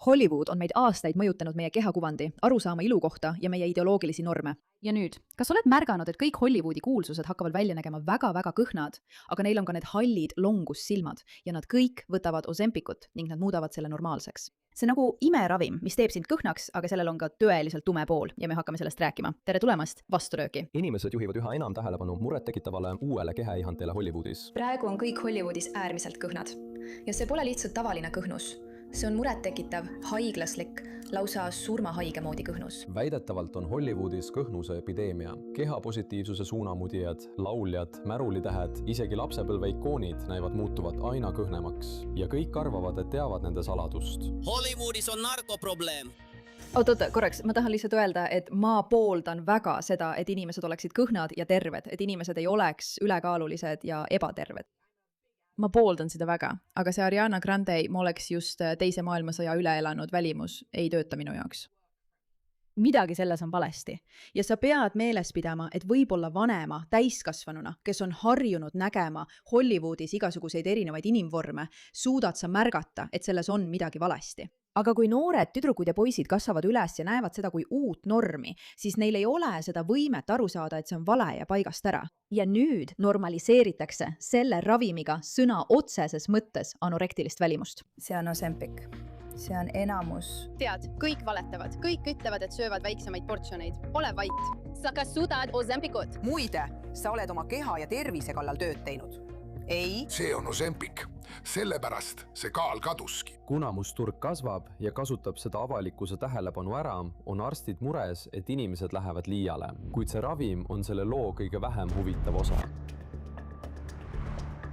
Hollywood on meid aastaid mõjutanud meie kehakuvandi, arusaama ilu kohta ja meie ideoloogilisi norme. Ja nüüd, kas oled märganud, et kõik Hollywoodi kuulsused hakkavad välja nägema väga-väga kõhnad, aga neil on ka need hallid longussilmad ja nad kõik võtavad Ozempikut ning nad muudavad selle normaalseks. See nagu imeravim, mis teeb sind kõhnaks, aga sellel on ka tõeliselt tume pool ja me hakkame sellest rääkima. Tere tulemast Vasturööki! Inimesed juhivad üha enam tähelepanu murettekitavale uuele kehaihantele Hollywoodis. Praegu on kõik Hollywoodis äärmiselt kõhnad. Ja see pole lihtsalt tavaline kõhnus. See on murettekitav, haiglaslik, lausa surmahaige moodi kõhnus. Väidetavalt on Hollywoodis kõhnuse epideemia. Kehapositiivsuse suunamudijad, lauljad, märulitähed, isegi lapsepõlve ikoonid näivad muutuvat aina kõhnemaks. Ja kõik arvavad, et teavad nende saladust. Hollywoodis on narkoprobleem. Oota, korraks, ma tahan lihtsalt öelda, et ma pooldan väga seda, et inimesed oleksid kõhnad ja terved, et inimesed ei oleks ülekaalulised ja ebaterved. Ma pooldan seda väga, aga see Ariana Grande, ma oleks just teise maailmasõja üle elanud välimus, ei tööta minu jaoks. Midagi selles on valesti. Ja sa pead meeles pidama, et võib-olla vanema, täiskasvanuna, kes on harjunud nägema Hollywoodis igasuguseid erinevaid inimvorme, suudad sa märgata, et selles on midagi valesti. Aga kui noored tüdrukud ja poisid kasvavad üles ja näevad seda kui uut normi, siis neil ei ole seda võimet aru saada, et see on vale ja paigast ära. Ja nüüd normaliseeritakse selle ravimiga sõna otseses mõttes anorektilist välimust. See on Ozempik. See on enamus. Tead, kõik valetavad. Kõik ütlevad, et söövad väiksemaid portsjoneid. Ole vait. Sa kasutad Ozempikut. Muide, sa oled oma keha ja tervise kallal tööd teinud. Ei. See on Ozempik. Sellepärast see kaal kaduski. Kuna mustturg kasvab ja kasutab seda avalikkuse tähelepanu ära, on arstid mures, et inimesed lähevad liiale. Kuid see ravim on selle loo kõige vähem huvitav osa.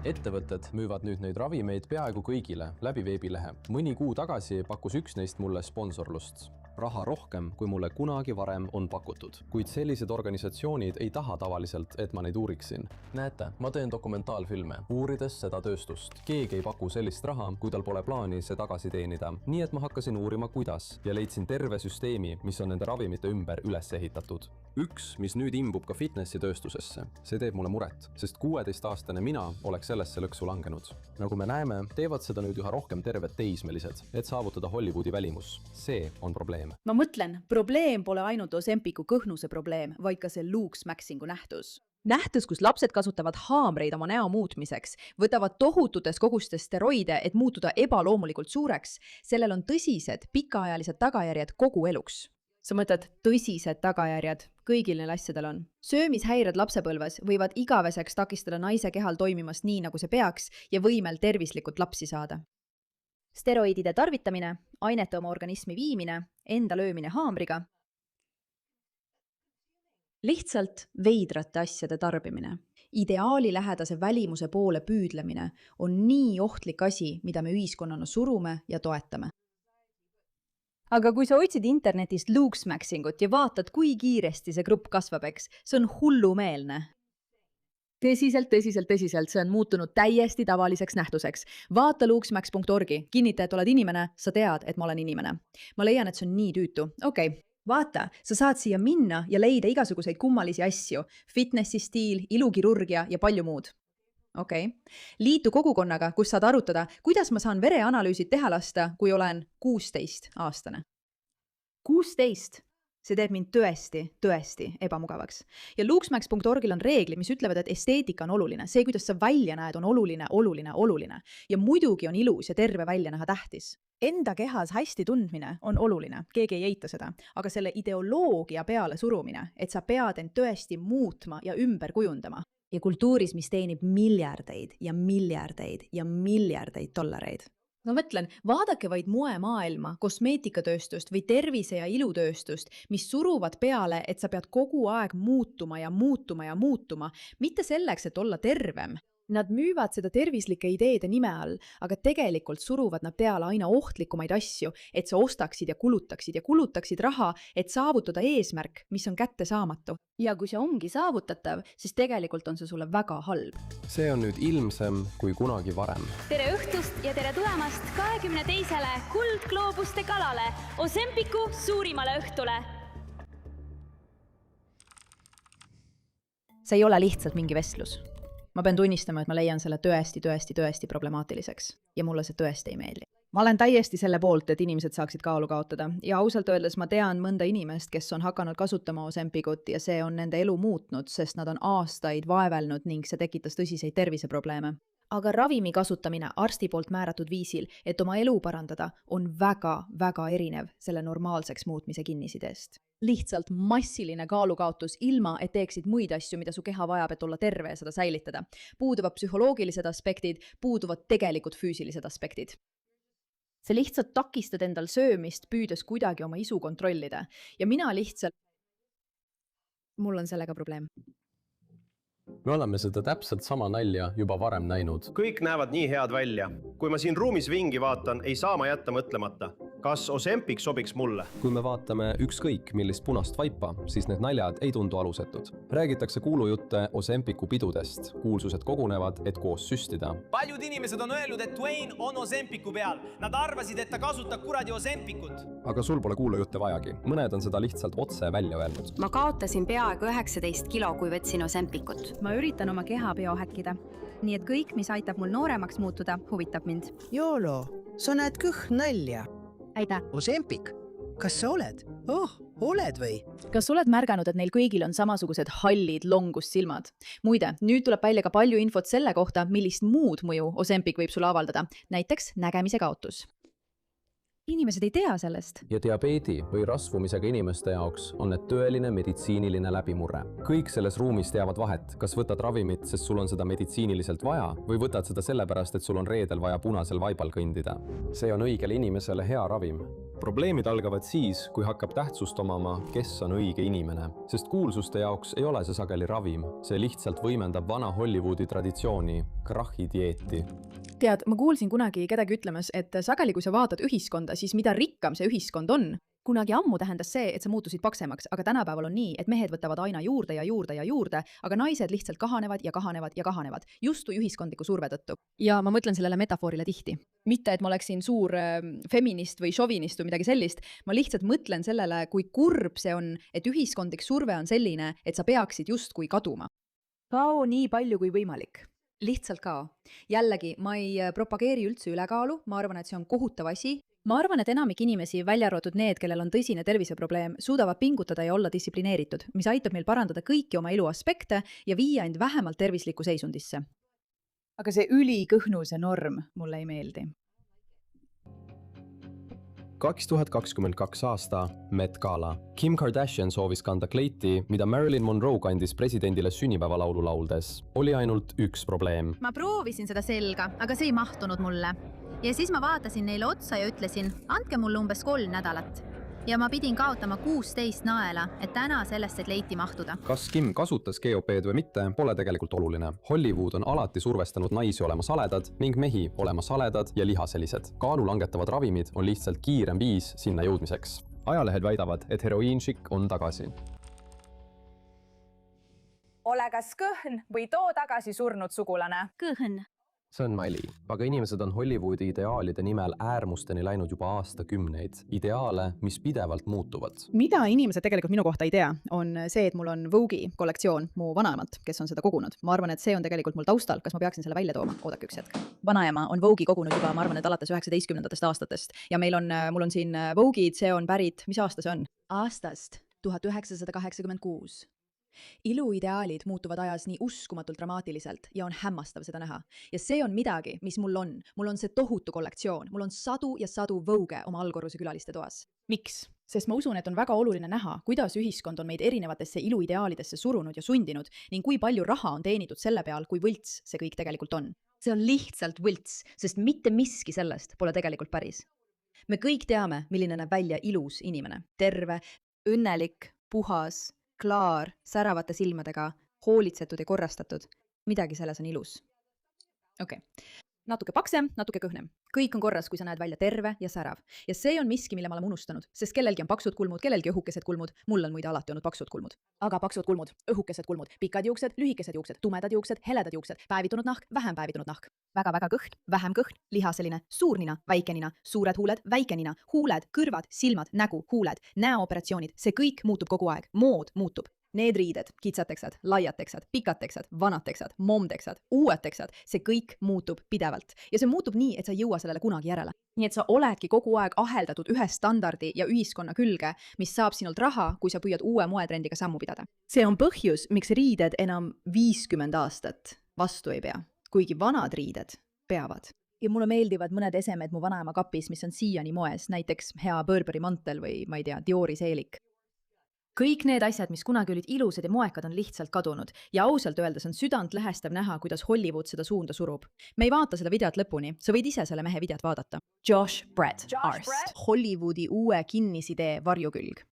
Ettevõtted müüvad nüüd neid ravimeid peaaegu kõigile läbi veebilehe. Mõni kuu tagasi pakkus üks neist mulle sponsorlust. Raha rohkem, kui mulle kunagi varem on pakutud. Kuid sellised organisatsioonid ei taha tavaliselt, et ma neid uuriksin. Näete, ma teen dokumentaalfilme, uurides seda tööstust. Keegi ei paku sellist raha, kui tal pole plaani see tagasi teenida. Nii et ma hakkasin uurima, kuidas ja leidsin terve süsteemi, mis on nende ravimite ümber üles ehitatud. Üks, mis nüüd imbub ka fitnessi tööstusesse. See teeb mulle muret, sest 16-aastane mina oleks sellesse lõksu langenud. Nagu me näeme, teevad seda nüüd üha rohkem terved teismelised, et saavutada Hollywoodi välimus. See on probleem. Ma mõtlen, probleem pole ainult Ozempiku kõhnuse probleem, vaid ka see luuksmäksingu nähtus. Nähtus, kus lapsed kasutavad haamreid oma näo muutmiseks, võtavad tohututes kogustes steroide, et muutuda ebaloomulikult suureks, sellel on tõsised pikaajalised tagajärjed kogu eluks. Sa mõtled tõsised tagajärjed, kõigil neil asjadel on. Söömishäired lapsepõlves võivad igaveseks takistada naise kehal toimimast nii, nagu see peaks ja võimel tervislikult lapsi saada. Steroidide tarvitamine, ainete oma organismi viimine, enda löömine haamriga. Lihtsalt veidrate asjade tarbimine. Ideaali lähedase välimuse poole püüdlemine on nii ohtlik asi, mida me ühiskonnana surume ja toetame. Aga kui sa otsid internetist luuksmäksingut ja vaatad, kui kiiresti see grupp kasvab, eks, see on hullumeelne. Tõsiselt, see on muutunud täiesti tavaliseks nähtuseks. Vaata luuksmax.org, kinnita, et oled inimene, sa tead, et ma olen inimene. Ma leian, et see on nii tüütu. Okei, vaata, sa saad siia minna ja leida igasuguseid kummalisi asju, fitnessi stiil, ilukirurgia ja palju muud. Okei. Liitu kogukonnaga, kus saad arutada, kuidas ma saan vereanalüüsid teha lasta, kui olen 16-aastane. 16? See teeb mind tõesti ebamugavaks. Ja luuksmax.orgil on reegli, mis ütlevad, et esteetika on oluline. See, kuidas sa välja näed, on oluline. Ja muidugi on ilus ja terve välja näha tähtis. Enda kehas hästi tundmine on oluline, keegi ei eita seda, aga selle ideoloogia peale surumine, et sa pead end tõesti muutma ja ümber kujundama. Ja kultuuris, mis teenib miljardeid dollareid. Ma mõtlen, vaadake vaid moemaailma, kosmeetikatööstust või tervise- ja ilutööstust, mis suruvad peale, et sa pead kogu aeg muutuma, mitte selleks, et olla tervem. Nad müüvad seda tervislike ideede nime all, aga tegelikult suruvad nad peale aina ohtlikumaid asju, et sa ostaksid ja kulutaksid raha, et saavutada eesmärk, mis on kättesaamatu. Ja kui see ongi saavutatav, siis tegelikult on see sulle väga halb. See on nüüd ilmsem kui kunagi varem. Tere õhtust ja tere tulemast 22. Kuldgloobuste galale, Ozempiku suurimale õhtule. See ei ole lihtsalt mingi vestlus. Ma pean tunnistama, et ma leian selle tõesti problemaatiliseks ja mulle see tõesti ei meeldi. Ma olen täiesti selle poolt, et inimesed saaksid kaalu kaotada ja ausalt öeldes ma tean mõnda inimest, kes on hakanud kasutama Ozempikut ja see on nende elu muutnud, sest nad on aastaid vaevelnud ning see tekitas tõsiseid terviseprobleeme. Aga ravimi kasutamine arsti poolt määratud viisil, et oma elu parandada, on väga erinev selle normaalseks muutmise kinnisideest. Lihtsalt massiline kaalukaotus ilma, et teeksid muid asju, mida su keha vajab, et olla terve ja seda säilitada. Puuduvad psühholoogilised aspektid, puuduvad tegelikult füüsilised aspektid. Sa lihtsalt takistad endal söömist, püüdes kuidagi oma isu kontrollida. Ja mina lihtsalt... Mul on sellega probleem. Me oleme seda täpselt sama nalja juba varem näinud. Kõik näevad nii head välja. Kui ma siin ruumis ringi vaatan, ei saa ma jätta mõtlemata. Kas Ozempic sobiks mulle? Kui me vaatame ükskõik millist punast vaipa, siis need naljad ei tundu alusetud. Räägitakse kuulujutte Ozempicu pidudest. Kuulsused kogunevad, et koos süstida. Paljud inimesed on öelnud, et Dwayne on Ozempicu peal. Nad arvasid, et ta kasutab kuradi Ozempikut. Aga sul pole kuulujutte vajagi. Mõned on seda lihtsalt otse välja öelnud. Ma kaotasin peaaegu 19 kilo, kui võtsin Ozempikut. Ma üritan oma keha biohäkkida. Nii et kõik, mis aitab mul nooremaks muutuda, huvitab mind. Joolo, sa näed kõht nalja. Aitäh. Ozempic, kas sa oled? Oled või? Kas oled märganud, et neil kõigil on samasugused hallid longussilmad? Muide, nüüd tuleb välja ka palju infot selle kohta, millist muud mõju Ozempic võib sulle avaldada. Näiteks nägemise kaotus. Inimesed ei tea sellest. Ja diabeedi või rasvumisega inimeste jaoks on need tõeline meditsiiniline läbimurre. Kõik selles ruumis teavad vahet, kas võtad ravimit, sest sul on seda meditsiiniliselt vaja või võtad seda sellepärast, et sul on reedel vaja punasel vaibal kõndida. See on õigele inimesele hea ravim. Probleemid algavad siis, kui hakkab tähtsust omama, kes on õige inimene. Sest kuulsuste jaoks ei ole see sageli ravim. See lihtsalt võimendab vana Hollywoodi traditsiooni, krahhi dieeti. Tead, ma kuulsin kunagi kedagi ütlemas, et sageli kui sa vaatad ühiskonda, siis mida rikkam see ühiskond on. Kunagi ammu tähendas see, et sa muutusid paksemaks, aga tänapäeval on nii, et mehed võtavad aina juurde ja juurde ja juurde, aga naised lihtsalt kahanevad ja kahanevad ja kahanevad, justkui ühiskondliku surve tõttu. Ja ma mõtlen sellele metafoorile tihti. Mitte, et ma oleksin suur feminist või šovinist või midagi sellist, ma lihtsalt mõtlen sellele, kui kurb see on, et ühiskondlik surve on selline, et sa peaksid justkui kaduma. Kao nii palju kui võimalik. Lihtsalt kao. Jällegi, ma ei propageeri üldse ülekaalu, ma arvan, et see on kohutav asi. Ma arvan, et enamik inimesi, välja arvatud need, kellel on tõsine terviseprobleem, suudavad pingutada ja olla distsiplineeritud, mis aitab meil parandada kõiki oma elu aspekte ja viia end vähemalt tervislikku seisundisse. Aga see ülikõhnuse norm mulle ei meeldi. 2022 aasta Met Gala. Kim Kardashian soovis kanda kleiti, mida Marilyn Monroe kandis presidendile sünnipäevalaulu lauldes. Oli ainult üks probleem. Ma proovisin seda selga, aga see ei mahtunud mulle. Ja siis ma vaatasin neile otsa ja ütlesin, andke mulle umbes 3 nädalat. Ja ma pidin kaotama 16 naela, et täna sellesse kleiti mahtuda. Kas Kim kasutas GOP-d või mitte, pole tegelikult oluline. Hollywood on alati survestanud naisi olema saledad ning mehi olema saledad ja lihaselised. Kaalu langetavad ravimid on lihtsalt kiirem viis sinna jõudmiseks. Ajalehed väidavad, et heroiinšik on tagasi. Ole kas kõhn või too tagasi surnud sugulane. Kõhn. See on nali, aga inimesed on Hollywoodi ideaalide nimel äärmusteni läinud juba aastakümneid. Ideaale, mis pidevalt muutuvad. Mida inimesed tegelikult minu kohta ei tea, on see, et mul on Vogue'i kollektsioon mu vanaemalt, kes on seda kogunud. Ma arvan, et see on tegelikult mul taustal, kas ma peaksin selle välja tooma? Oodake üks hetk. Vanaema on Vogue'i kogunud juba, ma arvan, et alates 19. aastatest. Ja mul on siin Vogue'id, see on pärit, mis aasta see on? Aastast 1986. Iluideaalid muutuvad ajas nii uskumatult dramaatiliselt ja on hämmastav seda näha. Ja see on midagi, mis mul on. Mul on see tohutu kollektsioon. Mul on sadu ja sadu Vogue oma allkorruse külaliste toas. Miks? Sest ma usun, et on väga oluline näha, kuidas ühiskond on meid erinevatesse iluideaalidesse surunud ja sundinud ning kui palju raha on teenitud selle peal, kui võlts see kõik tegelikult on. See on lihtsalt võlts, sest mitte miski sellest pole tegelikult päris. Me kõik teame, milline näeb välja ilus inimene. Terve, õnnelik, puhas, klaar, säravate silmadega, hoolitsetud ja korrastatud. Midagi selles on ilus. Okei. Natuke paksem, natuke kõhnem. Kõik on korras, kui sa näed välja terve ja särav. Ja see on miski, mille ma olen unustanud, sest kellelgi on paksud kulmud, kellelgi õhukesed kulmud. Mul on muide alati olnud paksud kulmud. Aga paksud kulmud, õhukesed kulmud, pikad juuksed, lühikesed juuksed, tumedad juuksed, heledad juuksed, päevitunud nahk, vähem päevitunud nahk. Väga-väga kõhn, vähem kõhn, lihaseline, suur nina, väike nina, suured huuled, väike nina, huuled, kõrvad, silmad, nägu, huuled, näooperatsioonid. See kõik muutub kogu aeg. Mood muutub. Need riided, kitsateksad, laiateksad, pikateksad, vanateksad, momteksad, uueteksad, see kõik muutub pidevalt. Ja see muutub nii, et sa ei jõua sellele kunagi järele. Nii et sa oledki kogu aeg aheldatud ühe standardi ja ühiskonna külge, mis saab sinult raha, kui sa püüad uue moetrendiga sammu pidada. See on põhjus, miks riided enam 50 aastat vastu ei pea, kuigi vanad riided peavad. Ja mulle meeldivad mõned esemed mu vanaema kapis, mis on siiani moes, näiteks hea Burberry mantel või, ma ei tea, Diori seelik. Kõik need asjad, mis kunagi olid ilusad ja moekad, on lihtsalt kadunud ja ausalt öeldes on südant lähestav näha, kuidas Hollywood seda suunda surub. Me ei vaata seda videot lõpuni, sa võid ise selle mehe videot vaadata. Josh Brett, arst. Hollywoodi uue kinnisidee varjukülg.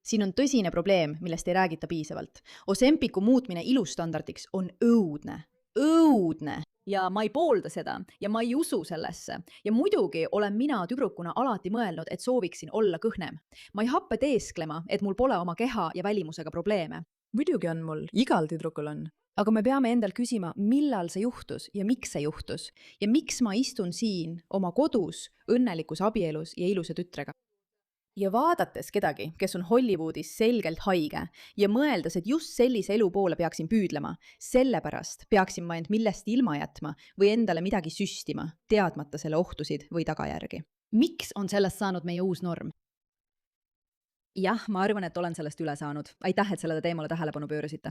Siin on tõsine probleem, millest ei räägita piisavalt. Ozempicu muutmine ilustandardiks on õudne. Õudne! Ja ma ei poolda seda ja ma ei usu sellesse. Ja muidugi olen mina tüdrukuna alati mõelnud, et sooviksin olla kõhnem. Ma ei happe teesklema, et mul pole oma keha ja välimusega probleeme. Muidugi on mul, igal tüdrukul on. Aga me peame endal küsima, millal see juhtus ja miks see juhtus. Ja miks ma istun siin oma kodus, õnnelikus abielus ja ilusa tütrega. Ja vaadates kedagi, kes on Hollywoodis selgelt haige ja mõeldes, et just sellise elu poole peaksin püüdlema, sellepärast peaksin ma end millest ilma jätma või endale midagi süstima, teadmata selle ohtusid või tagajärgi. Miks on sellest saanud meie uus norm? Jah, ma arvan, et olen sellest üle saanud. Aitäh, et sellele teemale tähelepanu pöörasite.